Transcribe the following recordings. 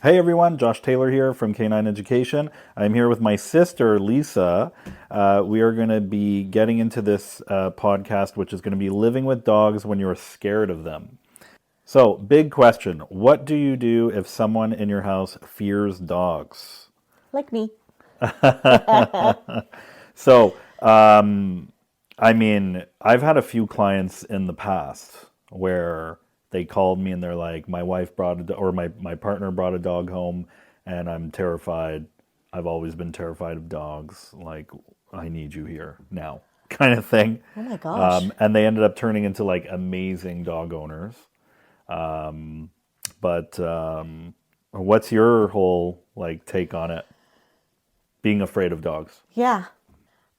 Hey everyone, Josh Taylor here from Canine Education. I'm here with my sister Lisa. We are going to be getting into this podcast, which is going to be living with dogs when you're scared of them. So, big question. What do you do if someone in your house fears dogs? Like me. So, I've had a few clients in the past where they called me and they're like, my wife brought or my partner brought a dog home and I'm terrified. I've always been terrified of dogs. Like, I need you here now, kind of thing. Oh my gosh. And they ended up turning into like amazing dog owners. But what's your whole like take on it? Being afraid of dogs. Yeah.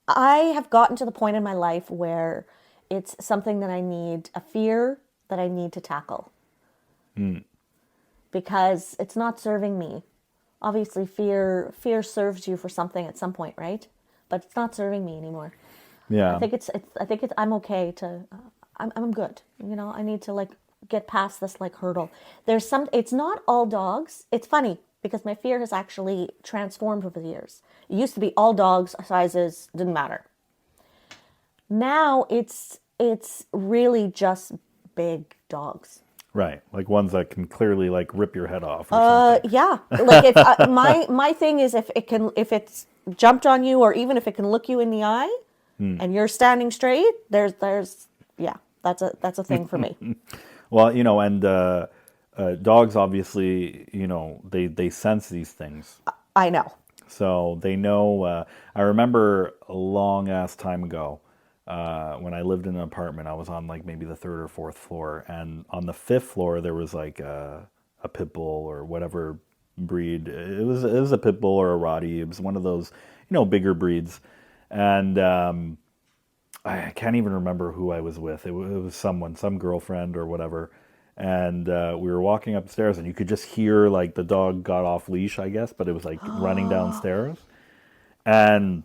I have gotten to the point in my life where it's something that I need, a fear that I need to tackle because it's not serving me. Obviously, fear serves you for something at some point, right? But it's not serving me anymore. I Yeah. think I'm okay to I'm good. I need to like get past this like hurdle. It's not all dogs. It's funny because my fear has actually transformed over the years. It used to be all dogs sizes didn't matter. Now it's really just big dogs. Right. Like ones that can clearly like rip your head off or something. Yeah. Like if my thing is if it's jumped on you or even if it can look you in the eye and you're standing straight, there's yeah, that's a thing for me. Well, dogs obviously, they sense these things. I know. So they know. I remember a long ass time ago when I lived in an apartment. I was on like maybe the third or fourth floor, and on the fifth floor there was like a pit bull or whatever breed. It was a pit bull or a Rottie. It was one of those bigger breeds, and I can't even remember who I was with. It was someone, some girlfriend or whatever. And we were walking upstairs, and you could just hear like the dog got off leash, I guess, but it was like running downstairs. And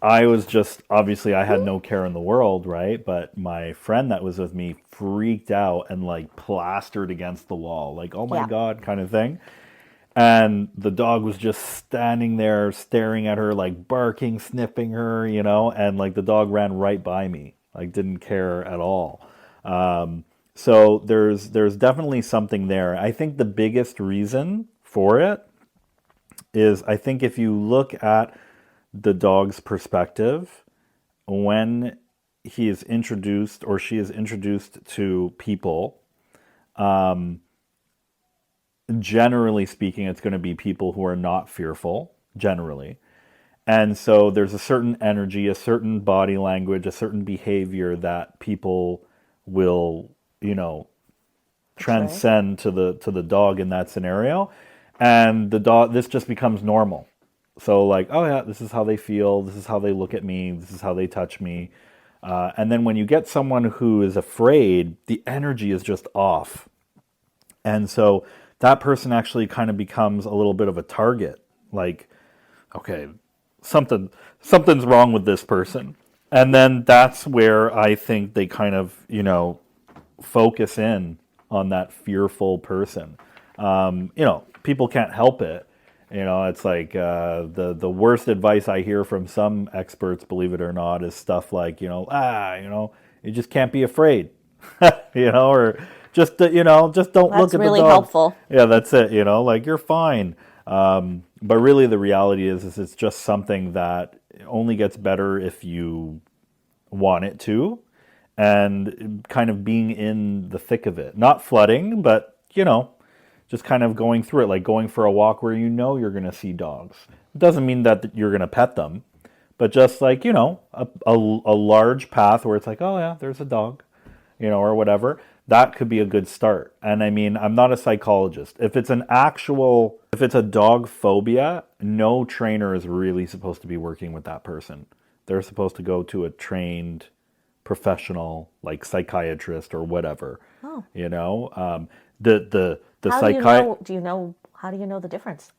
I was just obviously I had no care in the world, right? But my friend that was with me freaked out and like plastered against the wall, like oh my Yeah. god, kind of thing. And the dog was just standing there staring at her, like barking, sniffing her, and like the dog ran right by me, like didn't care at all. So there's definitely something there. I think the biggest reason for it is I think if you look at the dog's perspective when he is introduced or she is introduced to people, generally speaking, it's going to be people who are not fearful, generally. And so there's a certain energy, a certain body language, a certain behavior that people will, Portray. transcend to the dog in that scenario. And the dog, this just becomes normal. So like, oh yeah, this is how they feel, this is how they look at me, this is how they touch me. And then when you get someone who is afraid, the energy is just off. And so that person actually kind of becomes a little bit of a target. Like, okay, something's wrong with this person. And then that's where I think they kind of, focus in on that fearful person. People can't help it. It's like the worst advice I hear from some experts, believe it or not, is stuff like, you just can't be afraid, or just don't look That's at the really dog. helpful. Yeah, that's it. Like you're fine. But really, the reality is it's just something that only gets better if you want it to, and kind of being in the thick of it, not flooding, but just kind of going through it, like going for a walk where you're going to see dogs. It doesn't mean that you're going to pet them, but just like, a large path where it's like, oh yeah, there's a dog, or whatever. That could be a good start. And I mean, I'm not a psychologist. If it's a dog phobia, no trainer is really supposed to be working with that person. They're supposed to go to a trained professional, like psychiatrist or whatever, Oh. you know. The How do you psychi know how do you know the difference?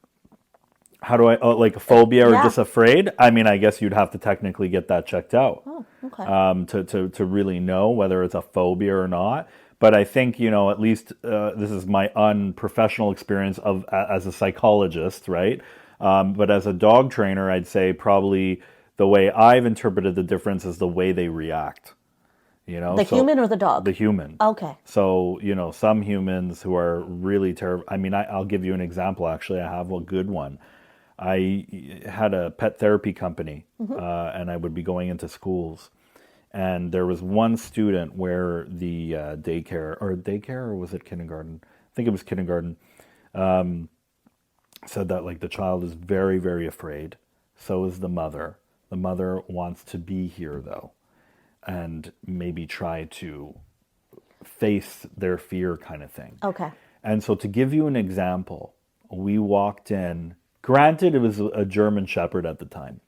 How do I like a phobia or Yeah. just afraid? I mean, I guess you'd have to technically get that checked out Oh, okay. to really know whether it's a phobia or not. But I think, at least this is my unprofessional experience as a psychologist, right? But as a dog trainer, I'd say probably the way I've interpreted the difference is the way they react. The So human or the dog? the human. Okay. So, some humans who are really terrible. I mean, I'll give you an example. Actually, I have a good one. I had a pet therapy company, and I would be going into schools. And there was one student where the daycare, or was it kindergarten? I think it was kindergarten. Said that like the child is very, very afraid. So is the mother. The mother wants to be here though, and maybe try to face their fear kind of thing. Okay. And so to give you an example, we walked in. Granted, it was a German Shepherd at the time.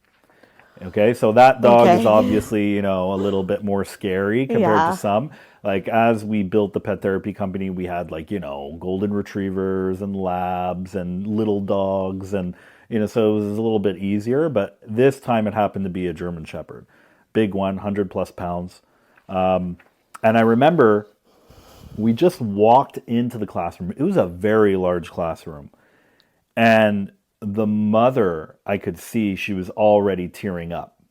Okay, so that dog is Okay. obviously, a little bit more scary compared to Yeah. some. Like as we built the pet therapy company, we had like, golden retrievers and labs and little dogs and, so it was a little bit easier. But this time it happened to be a German Shepherd, big one, 100 plus pounds. And I remember we just walked into the classroom. It was a very large classroom. And the mother, I could see she was already tearing up.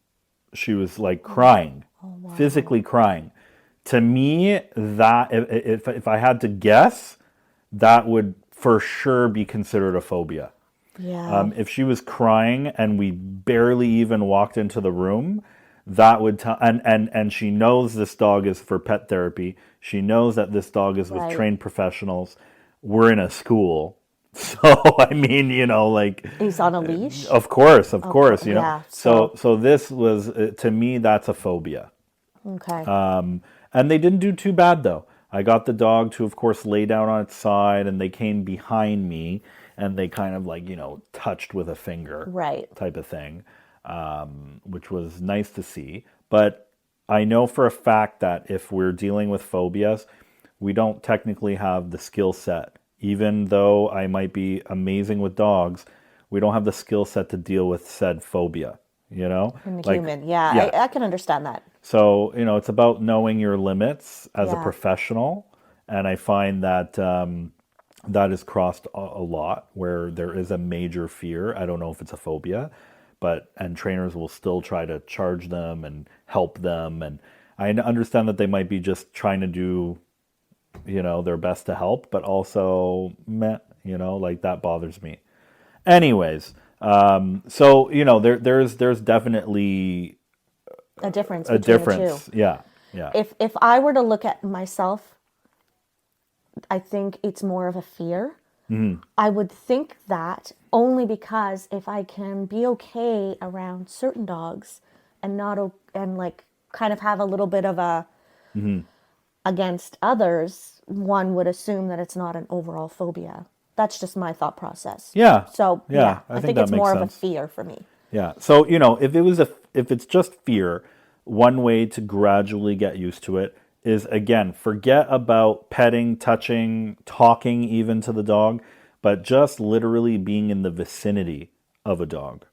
She was like crying, physically crying. To me, that if I had to guess, that would for sure be considered a phobia. Yeah. If she was crying and we barely even walked into the room, that would tell. And she knows this dog is for pet therapy. She knows that this dog is with Right. trained professionals. We're in a school. So I mean, like He's on a leash. of course, Yeah. So this was to me that's a phobia. Okay. And they didn't do too bad though. I got the dog to, of course, lay down on its side, and they came behind me, and they kind of like touched with a finger, Right. type of thing, which was nice to see. But I know for a fact that if we're dealing with phobias, we don't technically have the skill set. Even though I might be amazing with dogs, we don't have the skill set to deal with said phobia, In the Like, human. Yeah. yeah. I can understand that. So, it's about knowing your limits as a Yeah. professional. And I find that that is crossed a lot where there is a major fear. I don't know if it's a phobia, and trainers will still try to charge them and help them. And I understand that they might be just trying to do, their best to help, but also, meh, like that bothers me. Anyways, so, there's definitely A difference a between the two. difference. Yeah. Yeah. If I were to look at myself, I think it's more of a fear. I would think that only because if I can be okay around certain dogs and not and like kind of have a little bit of a against others, one would assume that it's not an overall phobia. That's just my thought process. Yeah. So Yeah. I think think that it's makes more of a sense. fear for me. Yeah. So, if it's just fear, one way to gradually get used to it is again, forget about petting, touching, talking even to the dog, but just literally being in the vicinity of a dog.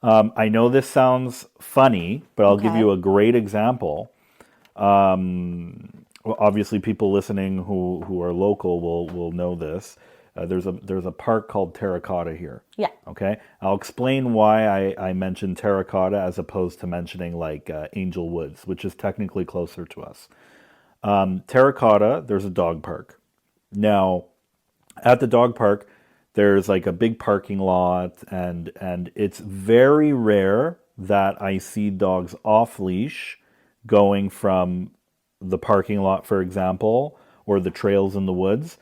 I know this sounds funny, but I'll give Okay. you a great example. Well, obviously, people listening who are local will know this. There's a park called Terracotta here. Yeah. Okay, I'll explain why I mentioned Terracotta as opposed to mentioning like Angel Woods, which is technically closer to us. Terracotta, there's a dog park. Now, at the dog park, there's like a big parking lot, and it's very rare that I see dogs off leash going from the parking lot, for example, or the trails in the woods.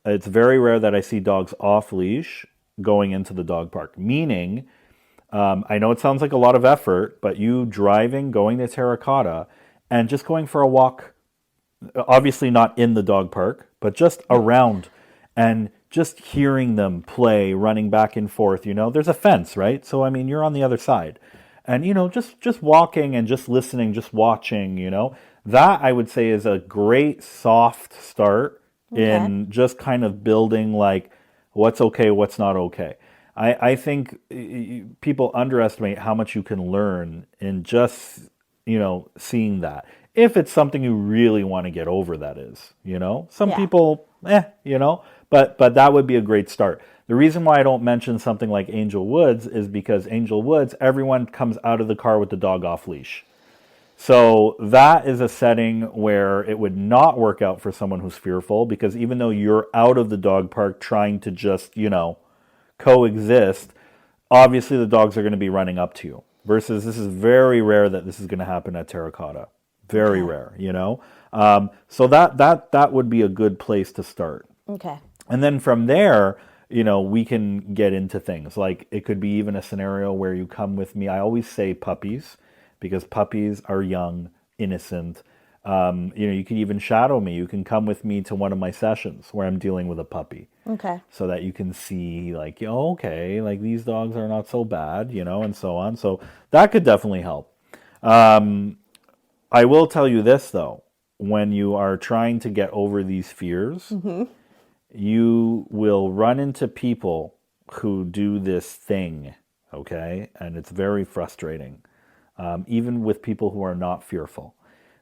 It's very rare that I see dogs off leash going into the dog park. Meaning, I know it sounds like a lot of effort, but you driving, going to Terracotta, and just going for a walk, obviously not in the dog park, but just around, and just hearing them play, running back and forth. There's a fence, right? So I mean, you're on the other side, and just walking and just listening, just watching. That I would say is a great soft start Okay. in just kind of building like what's okay, what's not okay. I think people underestimate how much you can learn in just seeing that. If it's something you really want to get over, that is, some Yeah. people, but that would be a great start. The reason why I don't mention something like Angel Woods is because Angel Woods, everyone comes out of the car with the dog off leash. So that is a setting where it would not work out for someone who's fearful, because even though you're out of the dog park trying to just, coexist, obviously the dogs are going to be running up to you. Versus this is very rare that this is going to happen at Terracotta. Very Okay. rare. So that would be a good place to start. Okay. And then from there, we can get into things. Like it could be even a scenario where you come with me. I always say puppies because puppies are young, innocent. You can even shadow me. You can come with me to one of my sessions where I'm dealing with a puppy Okay. so that you can see like, okay, like these dogs are not so bad, and so on. So that could definitely help. I will tell you this though, when you are trying to get over these fears, you will run into people who do this thing, okay? And it's very frustrating, even with people who are not fearful.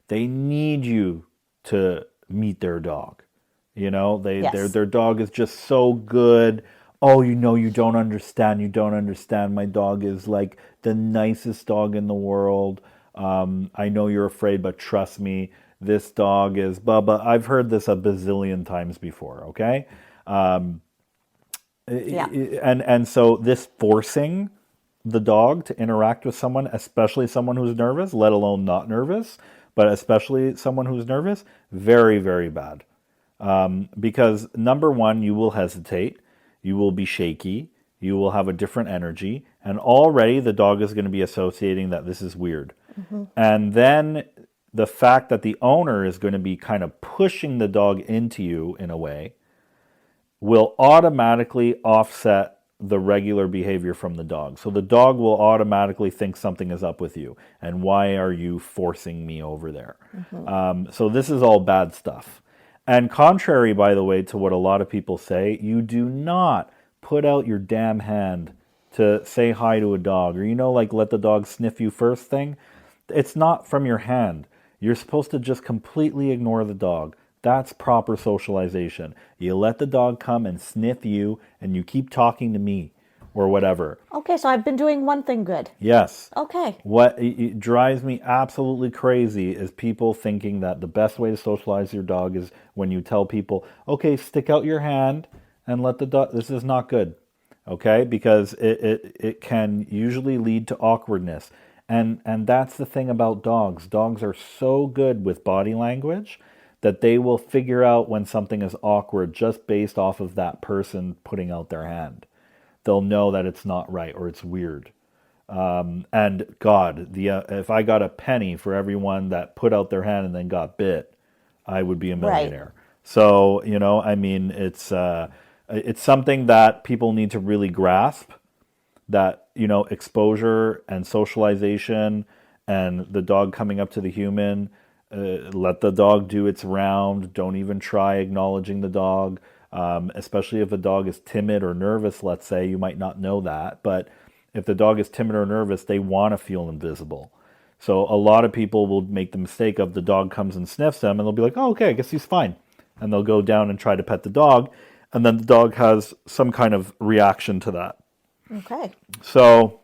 They need you to meet their dog. Yes. Their dog is just so good. Oh, you don't understand. You don't understand. My dog is like the nicest dog in the world. I know you're afraid, but trust me, this dog is blah blah. I've heard this a bazillion times before. Okay, Yeah. and so this forcing the dog to interact with someone, especially someone who's nervous, let alone not nervous, but especially someone who's nervous, very very bad. Because number one, you will hesitate, you will be shaky, you will have a different energy, and already the dog is going to be associating that this is weird. And then the fact that the owner is going to be kind of pushing the dog into you in a way will automatically offset the regular behavior from the dog. So the dog will automatically think something is up with you. And why are you forcing me over there? So this is all bad stuff. And contrary, by the way, to what a lot of people say, you do not put out your damn hand to say hi to a dog, or like let the dog sniff you first thing. It's not from your hand. You're supposed to just completely ignore the dog. That's proper socialization. You let the dog come and sniff you, and you keep talking to me or whatever. Okay, so I've been doing one thing good. Yes. Okay. What it drives me absolutely crazy is people thinking that the best way to socialize your dog is when you tell people, okay, stick out your hand and let the dog, this is not good. Okay, because it can usually lead to awkwardness. And that's the thing about dogs. Dogs are so good with body language that they will figure out when something is awkward just based off of that person putting out their hand. They'll know that it's not right or it's weird. And God, if I got a penny for everyone that put out their hand and then got bit, I would be a Right. millionaire. So I mean, it's something that people need to really grasp. That exposure and socialization, and the dog coming up to the human. Let the dog do its round. Don't even try acknowledging the dog, especially if a dog is timid or nervous, let's say. You might not know that, but if the dog is timid or nervous, they want to feel invisible. So a lot of people will make the mistake of the dog comes and sniffs them, and they'll be like, oh, okay, I guess he's fine. And they'll go down and try to pet the dog, and then the dog has some kind of reaction to that. Okay. So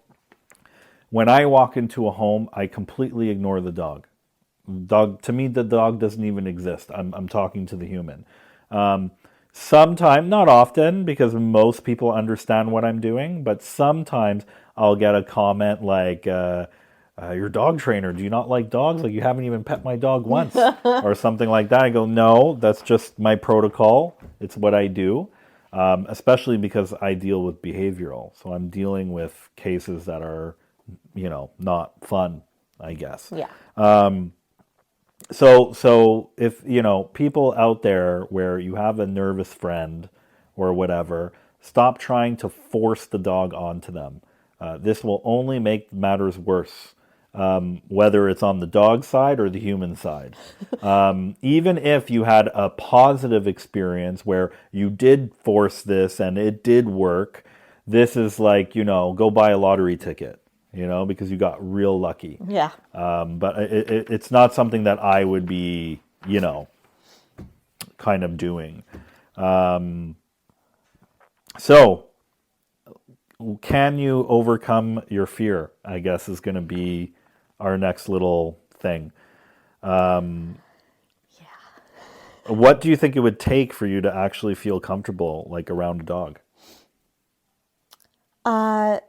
when I walk into a home, I completely ignore the dog. Dog, to me, the dog doesn't even exist. I'm talking to the human. Sometimes, not often, because most people understand what I'm doing, but sometimes I'll get a comment like, your dog trainer, do you not like dogs? Like, you haven't even pet my dog once, or something like that. I go, no, that's just my protocol. It's what I do, especially because I deal with behavioral. So I'm dealing with cases that are, not fun, I guess. Yeah. So if people out there where you have a nervous friend or whatever, stop trying to force the dog onto them. This will only make matters worse, whether it's on the dog side or the human side. Even if you had a positive experience where you did force this and it did work, this is like go buy a lottery ticket. because you got real lucky. Yeah. But it's not something that I would be, kind of doing. So, can you overcome your fear? I guess is going to be our next little thing. What do you think it would take for you to actually feel comfortable, like around a dog? I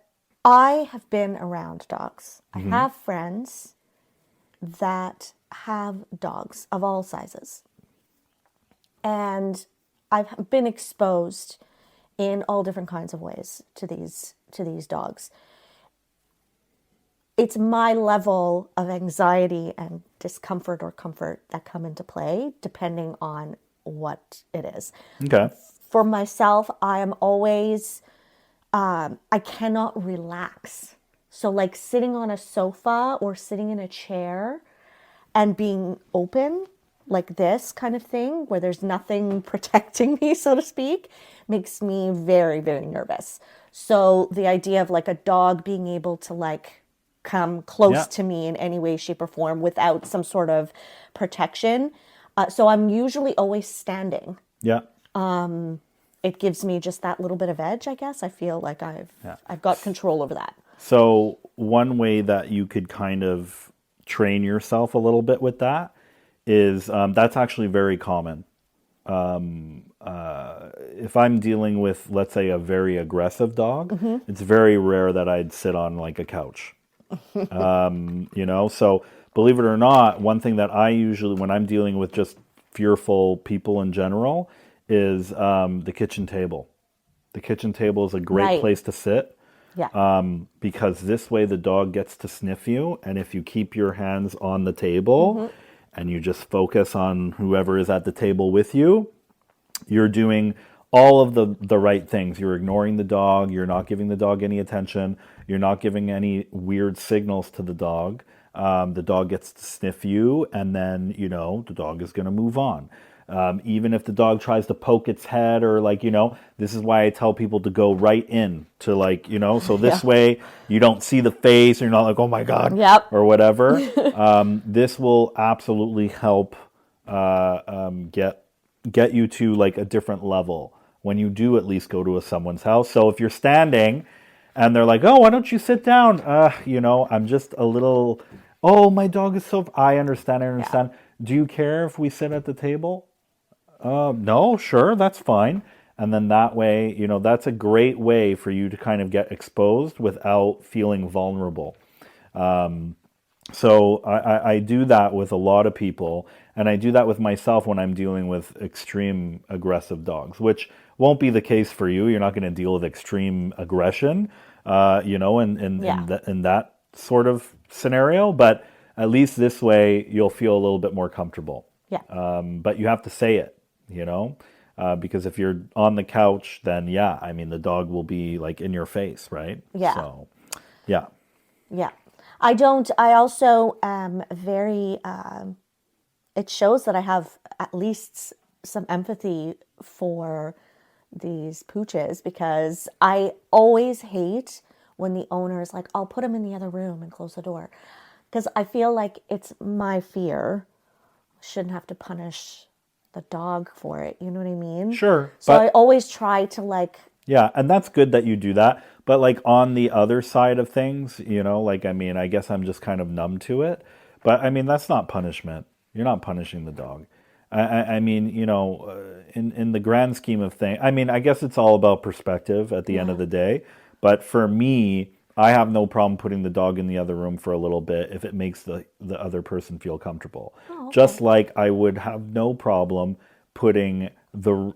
have been around dogs. I have friends that have dogs of all sizes. And I've been exposed in all different kinds of ways to these dogs. It's my level of anxiety and discomfort or comfort that come into play depending on what it is. Okay. For myself, I am always I cannot relax. So like sitting on a sofa or sitting in a chair and being open like this kind of thing where there's nothing protecting me, so to speak, makes me very, very nervous. So the idea of like a dog being able to like come close Yeah. to me in any way, shape, or form without some sort of protection. So I'm usually always standing. Yeah. It gives me just that little bit of edge, I guess. I feel like Yeah. I've got control over that. So one way that you could kind of train yourself a little bit with that is that's actually very common. If I'm dealing with, let's say, a very aggressive dog, it's very rare that I'd sit on like a couch. So believe it or not, one thing that I usually, when I'm dealing with just fearful people in general, is the kitchen table. The kitchen table is a great Right. place to sit Yeah. because this way the dog gets to sniff you. And if you keep your hands on the table and you just focus on whoever is at the table with you, you're doing all of the right things. You're ignoring the dog. You're not giving the dog any attention. You're not giving any weird signals to the dog. The dog gets to sniff you, and then, the dog is going to move on. Even if the dog tries to poke its head or this is why I tell people to go right in to so this Yeah. way you don't see the face. You're not like, oh my God, Yep. or whatever. This will absolutely help get you to like a different level when you do at least go to someone's house. So if you're standing and they're like, "Oh, why don't you sit down?" I'm just a little. Oh, my dog is so. I understand. I Yeah. understand. Do you care if we sit at the table? No, sure, that's fine. And then that way, that's a great way for you to kind of get exposed without feeling vulnerable. So I do that with a lot of people, and I do that with myself when I'm dealing with extreme aggressive dogs, which won't be the case for you. You're not going to deal with extreme aggression, Yeah. in that sort of scenario. But at least this way, you'll feel a little bit more comfortable. Yeah. But you have to say it, because if you're on the couch, then yeah, I mean the dog will be like in your face, right? Yeah. So, yeah. Yeah. I also am very, it shows that I have at least some empathy for these pooches because I always hate when the owner is like, I'll put him in the other room and close the door. Because I feel like it's my fear. Shouldn't have to punish the dog for it. You know what I mean? Sure, So but I always try to like, yeah, and that's good that you do that. But like on the other side of things, I mean, I guess I'm just kind of numb to it. But I mean, that's not punishment. You're not punishing the dog. I mean, in the grand scheme of things, I mean, I guess it's all about perspective at the end of yeah. the day. But for me, I have no problem putting the dog in the other room for a little bit if it makes the other person feel comfortable. Oh, Just okay. like I would have no problem putting the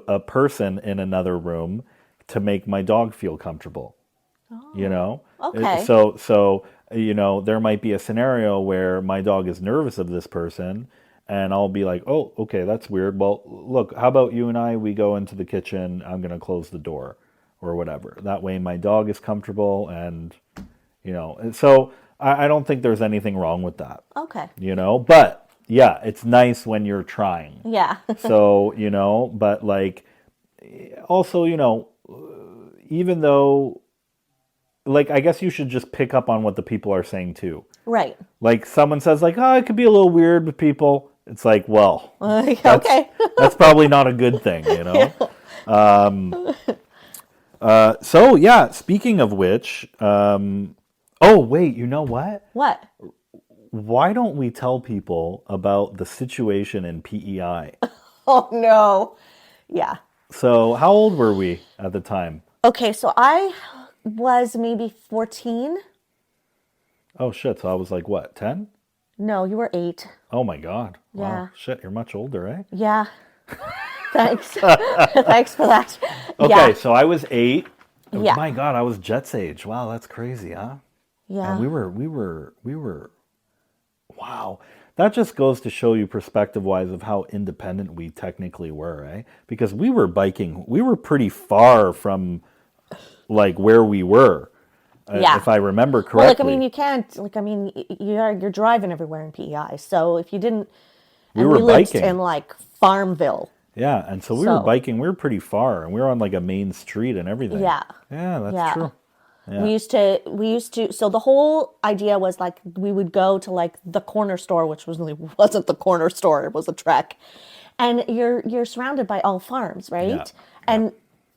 a person in another room to make my dog feel comfortable. You Oh, know, okay. so there might be a scenario where my dog is nervous of this person, and I'll be like, oh, okay, that's weird. Well, look, how about you and I? We go into the kitchen. I'm gonna close the door, or whatever. That way, my dog is comfortable, and and so I don't think there's anything wrong with that. Okay. But yeah, it's nice when you're trying. Yeah. So but like also even though like, I guess you should just pick up on what the people are saying too. Right. Like someone says like, oh, it could be a little weird with people. It's like, well, Okay. that's probably not a good thing, you know? So yeah, speaking of which, oh wait, you know what? What? Why don't we tell people about the situation in PEI? Oh no. Yeah. So how old were we at the time? Okay, so I was maybe 14. Oh shit, so I was like what, 10? No, you were 8. Oh my god. Yeah. Wow. Shit, you're much older, eh? Yeah. Thanks. Thanks for that. Okay, Yeah. so I was 8. Yeah. My god, I was Jet's age. Wow, that's crazy, huh? Yeah. And we were wow. That just goes to show you perspective-wise of how independent we technically were, eh? Because we were biking, we were pretty far from like where we were, Yeah. if I remember correctly. Well, like, I mean, you can't, like, I mean, you're driving everywhere in PEI. So if you didn't, we and were we lived biking. in like Farmville. Yeah, and so we were biking, we were pretty far, and we were on like a main street and everything. Yeah. Yeah, that's Yeah. true. Yeah. We used to, so the whole idea was like, we would go to like the corner store, which wasn't the corner store, it was a trek. And you're surrounded by all farms, right? Yeah. And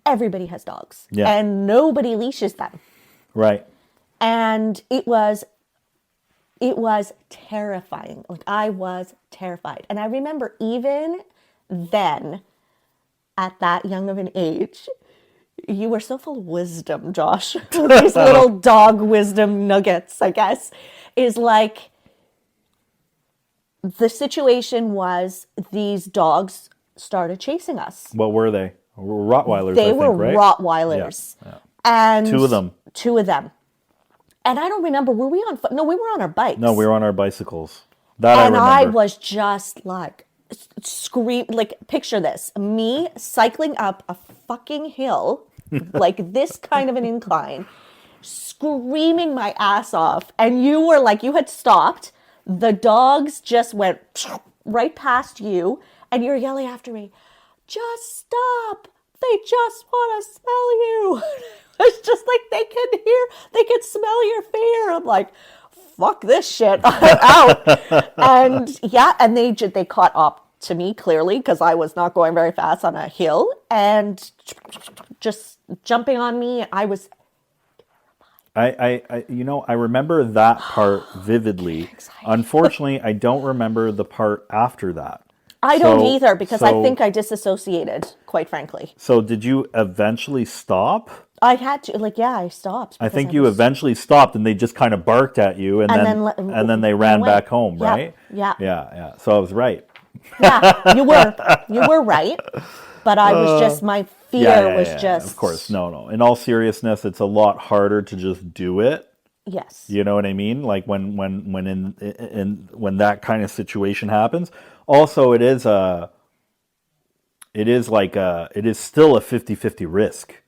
everybody has dogs. Yeah. And nobody leashes them. Right. And it was terrifying. Like, I was terrified. And I remember even then, at that young of an age, you were so full of wisdom, Josh. These little dog wisdom nuggets, I guess, is like, the situation was these dogs started chasing us. What were they? Rottweilers, They I were think, right? Rottweilers. Yeah. And Two of them. And I don't remember, were we on foot? No, we were on our bikes. No, we were on our bicycles. That And I I remember. was just like, like, picture this, me cycling up a fucking hill, like this kind of an incline, screaming my ass off. And you were like, you had stopped. The dogs just went right past you. And you're yelling after me, just stop. They just want to smell you. It's just like, they can smell your fear. I'm like, fuck this shit, I'm out. And yeah, and they caught up to me clearly because I was not going very fast on a hill and just jumping on me. I was I remember that part vividly. Unfortunately, I don't remember the part after that. I don't either, because I think I disassociated, quite frankly. So did you eventually stop? I had to, like, yeah, I stopped. I think you eventually stopped, and they just kind of barked at you, and then they ran back home, Yeah, right? yeah. Yeah. So I was right. Yeah, you were right. But I was just, my fear was just. Of course, no. In all seriousness, it's a lot harder to just do it. Yes. You know what I mean? Like when that kind of situation happens. Also, it is still a 50-50 risk.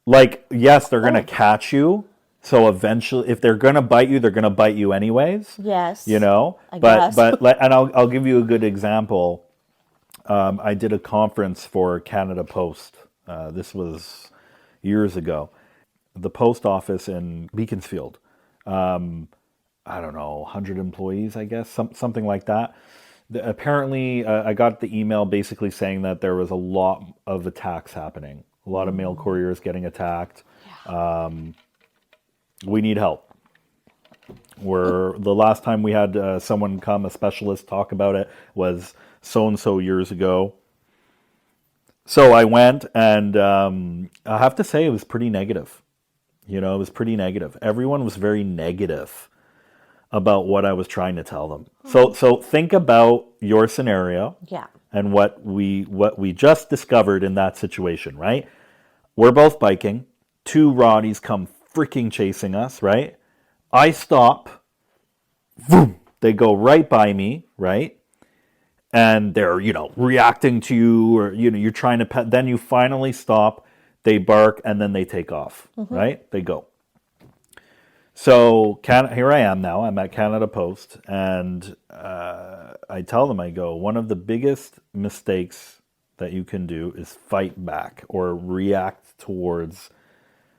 Like, yes, they're going to catch you. So eventually, if they're going to bite you, they're going to bite you anyways. Yes. You know? I guess. And I'll give you a good example. I did a conference for Canada Post. This was years ago. The post office in Beaconsfield. I don't know, 100 employees, I guess, something like that. Apparently, I got the email basically saying that there was a lot of attacks happening. A lot of mail couriers getting attacked. Yeah. We need help. The last time we had someone come, a specialist, talk about it was so-and-so years ago. So I went, and I have to say it was pretty negative. You know, it was pretty negative. Everyone was very negative about what I was trying to tell them. So think about your scenario. Yeah. And what we just discovered in that situation, right? We're both biking. 2 Roddies come freaking chasing us, right? I stop. Boom. They go right by me, right? And they're, reacting to you, or, you're trying to pet. Then you finally stop. They bark, and then they take off, right? They go. So here I am now. I'm at Canada Post, and I tell them, I go, one of the biggest mistakes that you can do is fight back or react towards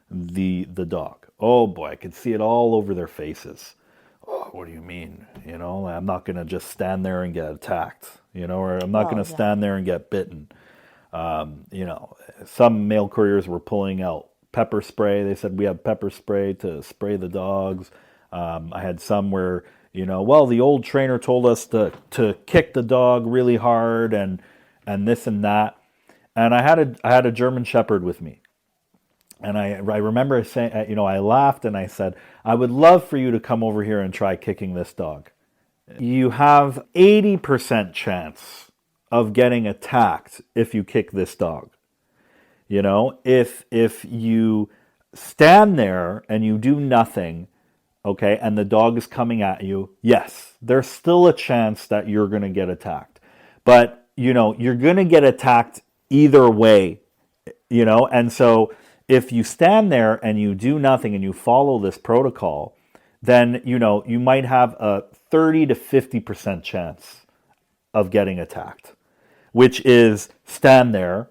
the dog. Oh boy, I could see it all over their faces. Oh, what do you mean? I'm not going to just stand there and get attacked, or I'm not going Well, to yeah. stand there and get bitten. Some mail couriers were pulling out pepper spray. They said we have pepper spray to spray the dogs. I had some where, well, the old trainer told us to kick the dog really hard and this and that. And I had a German Shepherd with me. And I remember saying, I laughed and I said, I would love for you to come over here and try kicking this dog. You have 80% chance of getting attacked if you kick this dog. If you stand there and you do nothing, okay, and the dog is coming at you, yes, there's still a chance that you're going to get attacked. But, you're going to get attacked either way, and so if you stand there and you do nothing and you follow this protocol, then, you might have a 30 to 50% chance of getting attacked, which is stand there,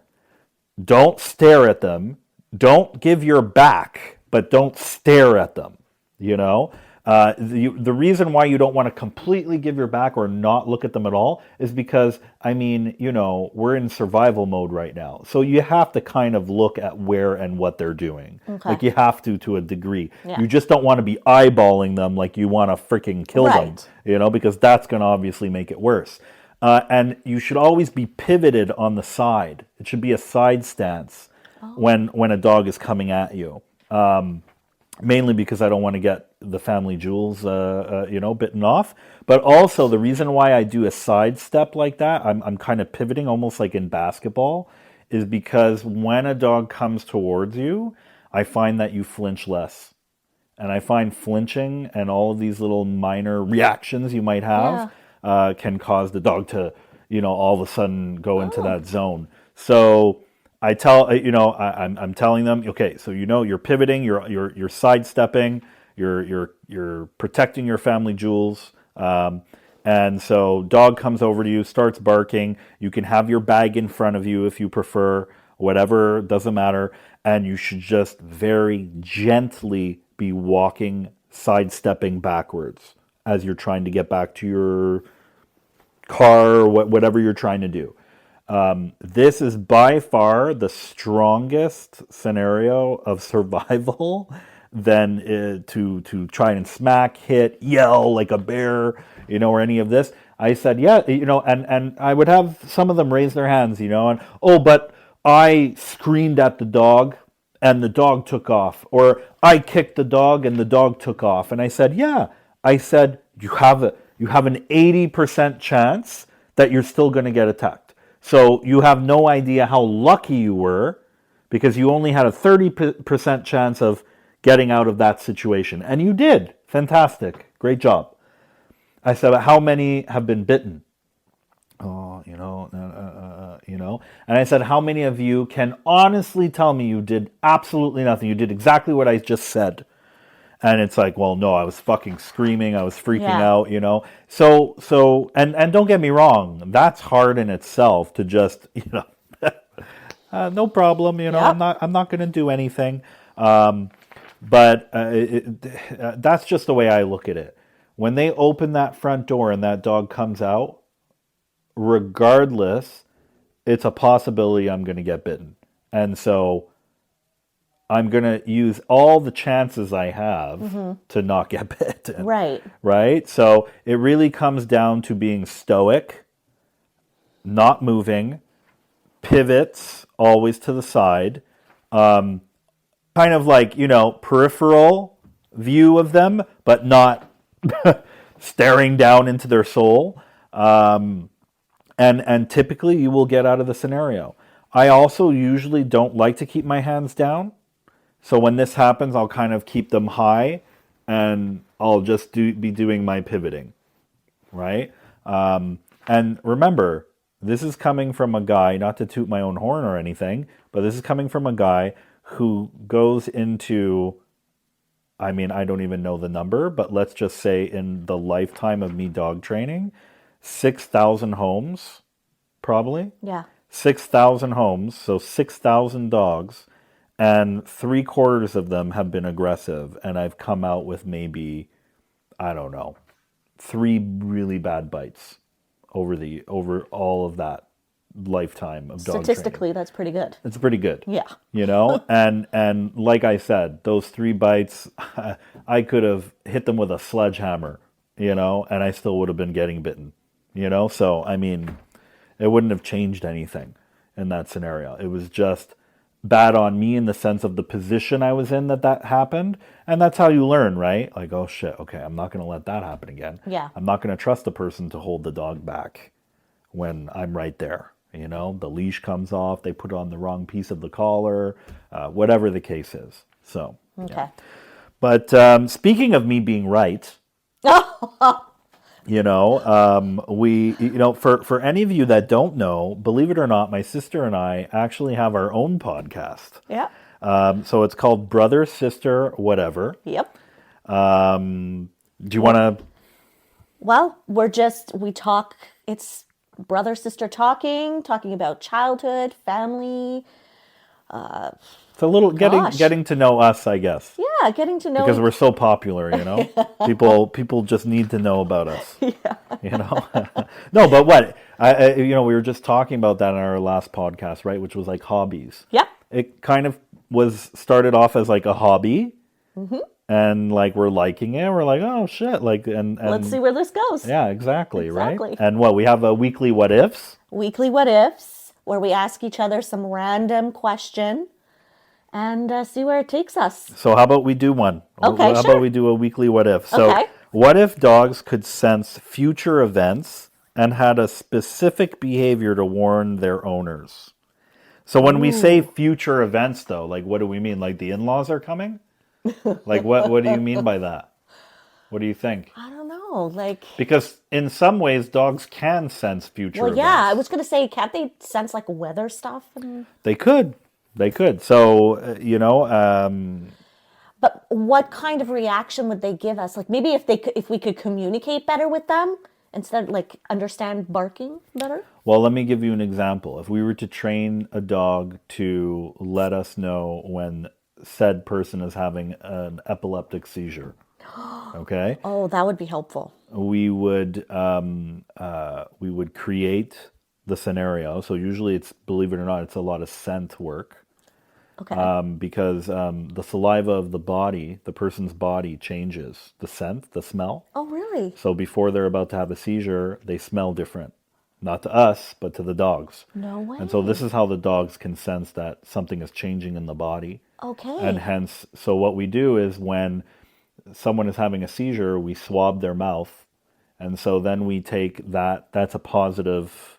don't stare at them. Don't give your back, but don't stare at them. You know, the reason why you don't want to completely give your back or not look at them at all is because, I mean, we're in survival mode right now. So you have to kind of look at where and what they're doing. Okay. Like you have to a degree. Yeah. You just don't want to be eyeballing them like you want to freaking kill them, Right. because that's going to obviously make it worse. And you should always be pivoted on the side. It should be a side stance when a dog is coming at you. Mainly because I don't want to get the family jewels, bitten off. But also the reason why I do a side step like that, I'm kind of pivoting almost like in basketball, is because when a dog comes towards you, I find that you flinch less. And I find flinching and all of these little minor reactions you might have Yeah. can cause the dog to, all of a sudden go into Oh. that zone. So I tell, I'm telling them, okay, so you're pivoting, you're sidestepping, you're protecting your family jewels. And so dog comes over to you, starts barking. You can have your bag in front of you if you prefer, whatever, doesn't matter. And you should just very gently be walking, sidestepping backwards as you're trying to get back to your car or whatever you're trying to do. This is by far the strongest scenario of survival than to try and smack, hit, yell like a bear, or any of this. I said, yeah, and I would have some of them raise their hands, and oh, but I screamed at the dog and the dog took off, or I kicked the dog and the dog took off. And I said, yeah, I said you have an 80% chance that you're still going to get attacked. So you have no idea how lucky you were because you only had a 30% chance of getting out of that situation. And you did. Fantastic. Great job. I said, how many have been bitten? Oh, And I said, how many of you can honestly tell me you did absolutely nothing? You did exactly what I just said. And it's like, well, no, I was fucking screaming. I was freaking Yeah. out. So, and don't get me wrong. That's hard in itself to just, no problem. I'm Yep. not going to do anything. But that's just the way I look at it. When they open that front door and that dog comes out, regardless, it's a possibility I'm going to get bitten. And so I'm going to use all the chances I have to not get bitten. Right. Right? So it really comes down to being stoic, not moving, pivots always to the side, kind of like, peripheral view of them, but not staring down into their soul. And typically you will get out of the scenario. I also usually don't like to keep my hands down. So when this happens, I'll kind of keep them high and I'll just be doing my pivoting, right? And remember, this is coming from a guy, not to toot my own horn or anything, but this is coming from a guy who goes into, I mean, I don't even know the number, but let's just say in the lifetime of me dog training, 6,000 homes, probably. Yeah. 6,000 homes, so 6,000 dogs. and 3/4 of them have been aggressive, and I've come out with maybe, I don't know, 3 really bad bites over all of that lifetime of dog training. Statistically, that's pretty good. It's pretty good. Yeah. And like I said, those 3 bites, I could have hit them with a sledgehammer, and I still would have been getting bitten, So, I mean, it wouldn't have changed anything in that scenario. It was just bad on me in the sense of the position I was in that happened. And that's how you learn, right? Like, oh shit, okay, I'm not going to let that happen again. Yeah. I'm not going to trust the person to hold the dog back when I'm right there. The leash comes off, they put on the wrong piece of the collar, whatever the case is. So, Okay. yeah. But speaking of me being right, for any of you that don't know, believe it or not, my sister and I actually have our own podcast. Yeah. So it's called Brother, Sister, Whatever. Yep. Do you want to? Well, we talk, it's brother, sister talking about childhood, family. It's a little getting to know us, I guess. Yeah, getting to know. Because we're so popular, people just need to know about us. Yeah. No, but what we were just talking about that in our last podcast, right? Which was like hobbies. Yeah. It kind of was started off as like a hobby, and like we're liking it. We're like, oh shit, like and let's see where this goes. Yeah, exactly. Right. Exactly. And we have a weekly what ifs. Weekly what ifs, where we ask each other some random question. And see where it takes us. So how about we do one? Okay, How sure. about we do a weekly what if? So Okay. What if dogs could sense future events and had a specific behavior to warn their owners? So when we say future events, though, like what do we mean? Like the in-laws are coming? Like what do you mean by that? What do you think? I don't know, like... Because in some ways, dogs can sense future events. yeah, I was going to say, can't they sense like weather stuff? They could. So, But what kind of reaction would they give us? Like maybe if we could communicate better with them instead of like understand barking better? Well, let me give you an example. If we were to train a dog to let us know when said person is having an epileptic seizure, okay? Oh, that would be helpful. We would create the scenario. So usually it's, believe it or not, it's a lot of scent work. Okay. Because the saliva of the body, the person's body changes the scent, the smell. Oh, really? So before they're about to have a seizure, they smell different. Not to us, but to the dogs. No way. And so this is how the dogs can sense that something is changing in the body. Okay. And hence, so what we do is when someone is having a seizure, we swab their mouth. And so then we take that's a positive...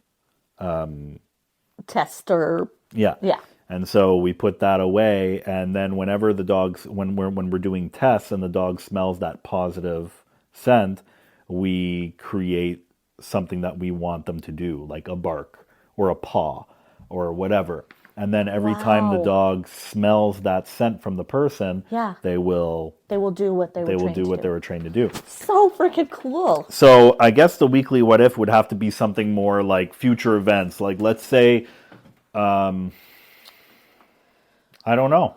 test or... Yeah. Yeah. And so we put that away, and then whenever the dogs, when we're doing tests and the dog smells that positive scent, we create something that we want them to do, like a bark or a paw or whatever. And then every time the Wow. dog smells that scent from the person, Yeah. they will do what they were trained to do. So freaking cool. So I guess the weekly what if would have to be something more like future events. Like let's say, I don't know.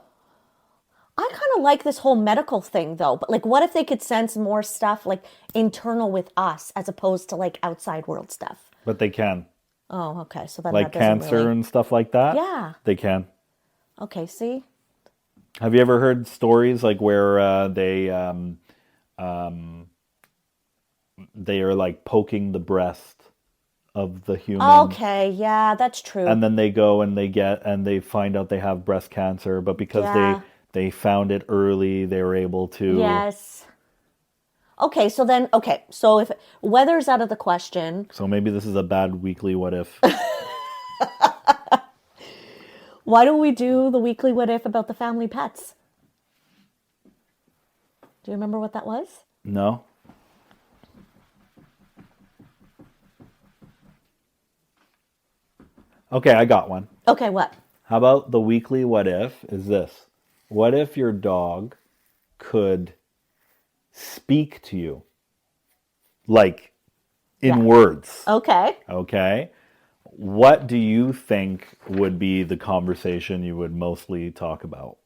I kind of like this whole medical thing though, but like what if they could sense more stuff like internal with us as opposed to like outside world stuff? But they can. Oh, okay. So then Like that doesn't cancer really... and stuff like that? Yeah. They can. Okay, see? Have you ever heard stories like where they are like poking the breast of the human? Okay, yeah, that's true. And then they go and they find out they have breast cancer, but because Yeah. they found it early, they were able to... Yes. Okay, so if weather's out of the question, So maybe this is a bad weekly what if. why don't we do the weekly what if about the family pets? Do you remember what that was? No? Okay, I got one. Okay, what? How about the weekly what if is this? What if your dog could speak to you? Like in Yeah. words. Okay. Okay? what do you think would be the conversation you would mostly talk about?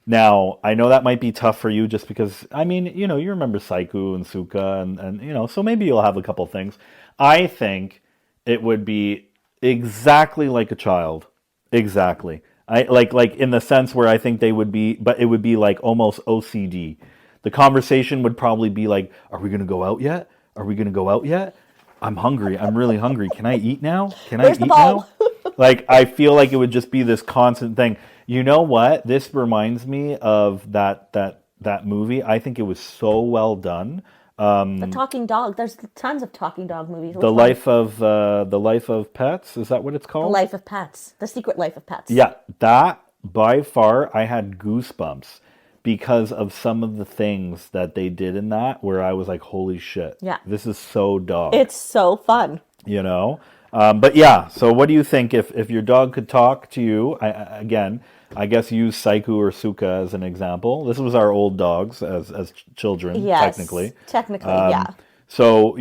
Now, I know that might be tough for you just because, I mean, you remember Saiku and Suka and so maybe you'll have a couple things. I think it would be exactly like a child. Exactly. I like in the sense where I think they would be, but it would be like almost OCD. The conversation would probably be like, "Are we going to go out yet? Are we going to go out yet? I'm hungry. I'm really hungry. Can I eat now? Can I Where's the eat ball? now?" Like I feel like it would just be this constant thing. You know what? This reminds me of that movie. I think it was so well done. The talking dog. There's tons of talking dog movies. Which The one? life of pets. Is that what it's The called? Life of Pets. The Secret Life of Pets. Yeah, that by far I had goosebumps because of some of the things that they did in that where I was like, holy shit, Yeah. this is so dog, It's so fun. you know? But yeah, so what do you think if your dog could talk to you? Again, I guess use Saiku or Suka as an example. This was our old dogs as children, Yes. technically. Technically, yeah. So,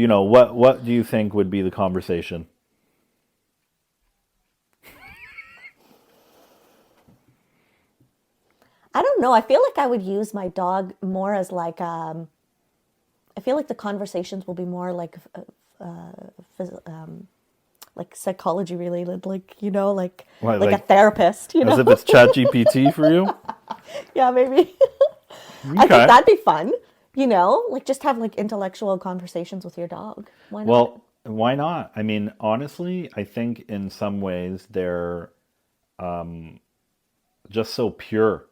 what do you think would be the conversation? I don't know. I feel like I would use my dog more as like I feel like the conversations will be more like psychology related, like Why, like a like therapist, as if it's Chat GPT for you? Yeah, maybe. I think Okay. that'd be fun. Like just have like intellectual conversations with your dog. Why not? Well, why not? I mean, honestly, I think in some ways they're just so pure.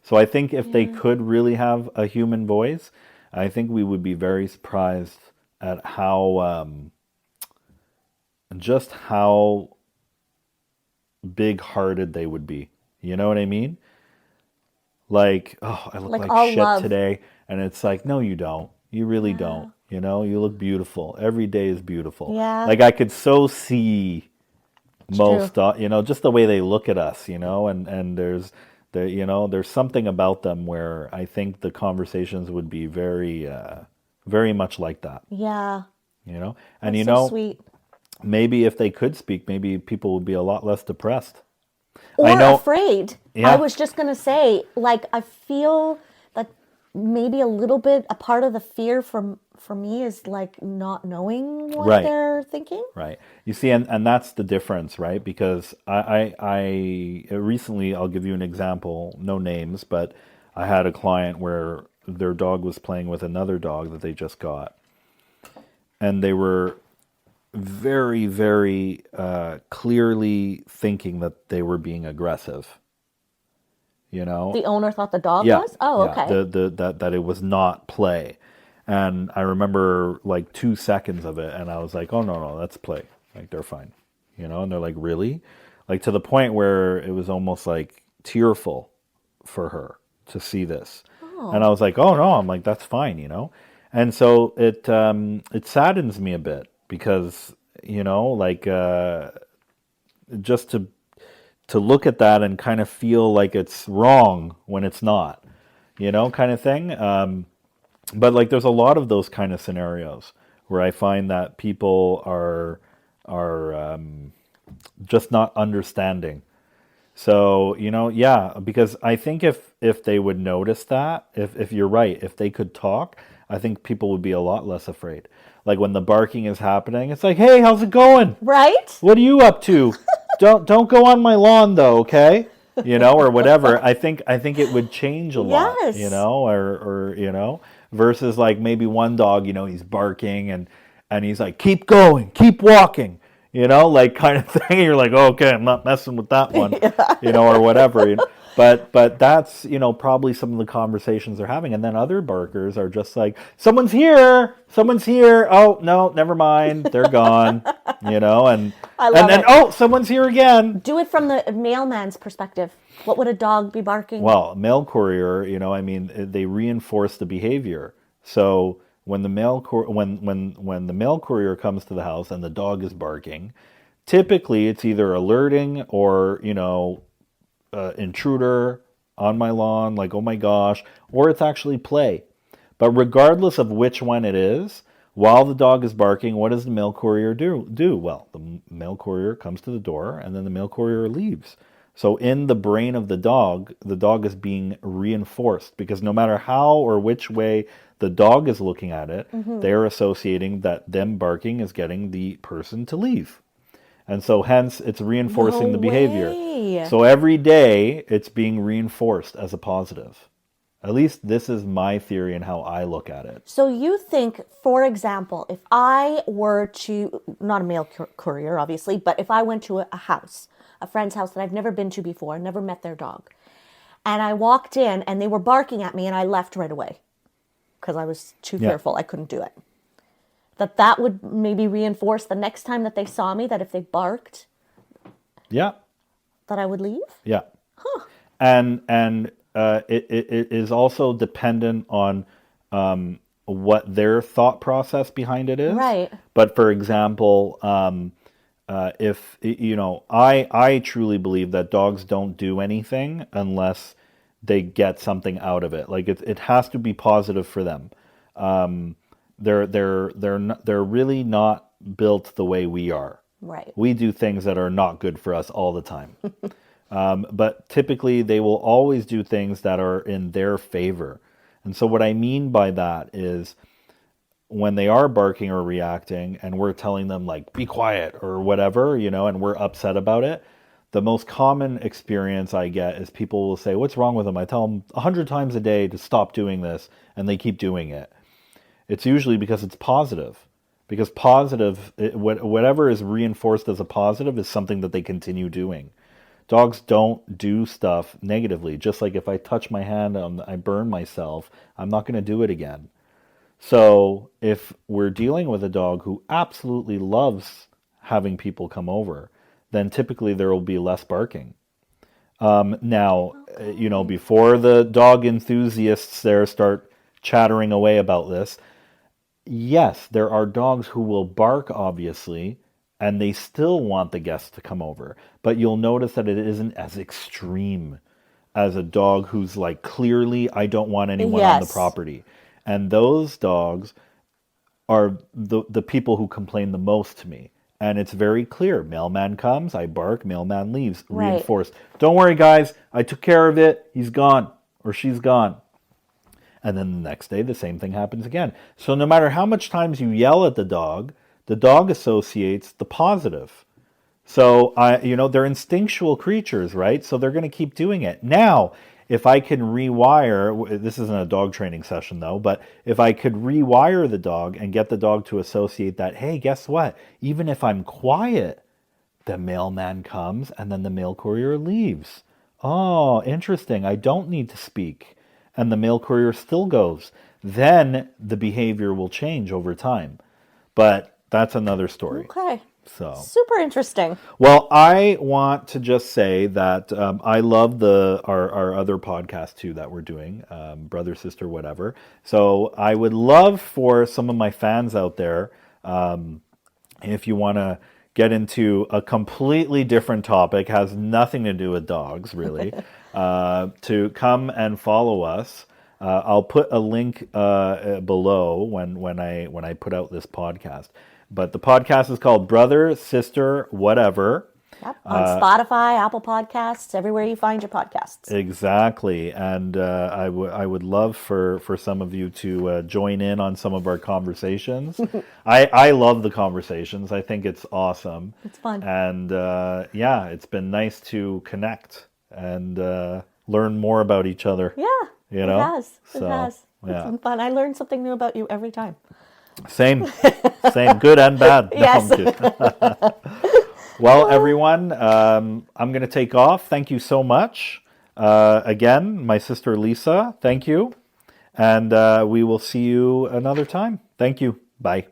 So I think if they Yeah. could really have a human voice, I think we would be very surprised at just how big-hearted they would be. You know what I mean? Like, oh, I look Like like all shit love. today. And it's like, no, you don't. You really don't. Yeah. You look beautiful. Every day is beautiful. Yeah. Like, I could so see It's true. most, just the way they look at us, and there's something about them where I think the conversations would be very, very much like that, Yeah. and That's so sweet. maybe if they could speak, maybe people would be a lot less depressed. I Or know, afraid. I yeah, was just going to say, like, I feel that maybe a little bit, a part of the fear for me is like not knowing what right. they're thinking. Right. You see, and that's the difference, right? Because I recently, I'll give you an example, no names, but I had a client where their dog was playing with another dog that they just got, and they were very, very clearly thinking that they were being aggressive. You know, The owner thought the dog yeah, was? Oh, yeah. okay. That it was not play, and I remember like 2 seconds of it, and I was like, "Oh no, that's play. Like they're fine," And they're like, "Really?" Like to the point where it was almost like tearful for her to see this, and I Oh, was like, "Oh no," I'm like, "That's fine," and so it saddens me a bit because like just to look at that and kind of feel like it's wrong when it's not, kind of thing. But like, there's a lot of those kind of scenarios where I find that people are just not understanding. So yeah, because I think if they would notice that, if you're right, if they could talk, I think people would be a lot less afraid. Like when the barking is happening, it's like, hey, how's it going? right? What are you up to? Don't go on my lawn though, okay? Or whatever. I think it would change a lot, Yes. or versus like maybe one dog, he's barking and he's like, keep going, keep walking, like kind of thing. You're like, oh, okay, I'm not messing with that one, or whatever. But that's probably some of the conversations they're having, and then other barkers are just like, someone's here, someone's here. Oh no, never mind, they're gone. And I and love then it. oh, someone's here again. Do it from the mailman's perspective. What would a dog be barking? Well, mail courier, I mean, they reinforce the behavior. So when the when the mail courier comes to the house and the dog is barking, typically it's either alerting or intruder on my lawn, like, oh my gosh, or it's actually play. But regardless of which one it is, While the dog is barking, what does the mail courier do? Well, the mail courier comes to the door and then the mail courier leaves. So in the brain of the dog is being reinforced because no matter how or which way the dog is looking at it, they're associating that them barking is getting the person to leave. And so hence it's reinforcing No the behavior. way. So every day it's being reinforced as a positive. At least this is my theory and how I look at it. So you think, for example, if I were to, not a mail courier, obviously, but if I went to a house, a friend's house that I've never been to before, never met their dog, and I walked in and they were barking at me and I left right away because I was too fearful. I couldn't do it. That would maybe reinforce the next time that they saw me, that if they barked, Yeah. that I would leave? Yeah. And it is also dependent on what their thought process behind it is. Right. But for example, if I truly believe that dogs don't do anything unless they get something out of it. Like it has to be positive for them. They're really not built the way we are. Right. We do things that are not good for us all the time. But typically they will always do things that are in their favor. And so what I mean by that is when they are barking or reacting and we're telling them like, be quiet or whatever, and we're upset about it, the most common experience I get is people will say, what's wrong with them? I tell them 100 times a day to stop doing this and they keep doing it. It's usually because it's positive. Because whatever is reinforced as a positive is something that they continue doing. Dogs don't do stuff negatively. Just like if I touch my hand and I burn myself, I'm not going to do it again. So if we're dealing with a dog who absolutely loves having people come over, then typically there will be less barking. Now, before the dog enthusiasts there start chattering away about this, yes, there are dogs who will bark, obviously, and they still want the guests to come over. But you'll notice that it isn't as extreme as a dog who's like, clearly, I don't want anyone on the property. And those dogs are the people who complain the most to me. And it's very clear. Mailman comes, I bark, mailman leaves, reinforced. Don't worry, guys, I took care of it. He's gone or she's gone. And then the next day, the same thing happens again. So no matter how much times you yell at the dog associates the positive. So, they're instinctual creatures, right? So they're going to keep doing it. Now, if I can rewire, this isn't a dog training session though, but if I could rewire the dog and get the dog to associate that, hey, guess what? Even if I'm quiet, the mailman comes and then the mail courier leaves. Oh, interesting. I don't need to speak. And the mail courier still goes. Then the behavior will change over time. But that's another story. Okay. So super interesting. Well, I want to just say that I love our other podcast too that we're doing, brother, sister, whatever. So I would love for some of my fans out there, if you want to get into a completely different topic, has nothing to do with dogs really, to come and follow us. I'll put a link below when I put out this podcast. But the podcast is called Brother, Sister, Whatever. Yep. On Spotify, Apple Podcasts, everywhere you find your podcasts. Exactly. And I would love for some of you to join in on some of our conversations. I love the conversations. I think it's awesome. It's fun. And it's been nice to connect and learn more about each other. Yeah, it has. It has. Yeah. It's been fun. I learn something new about you every time. Same, good and bad. Yes. No, well, everyone, I'm going to take off. Thank you so much. Again, my sister Lisa, thank you. And we will see you another time. Thank you. Bye.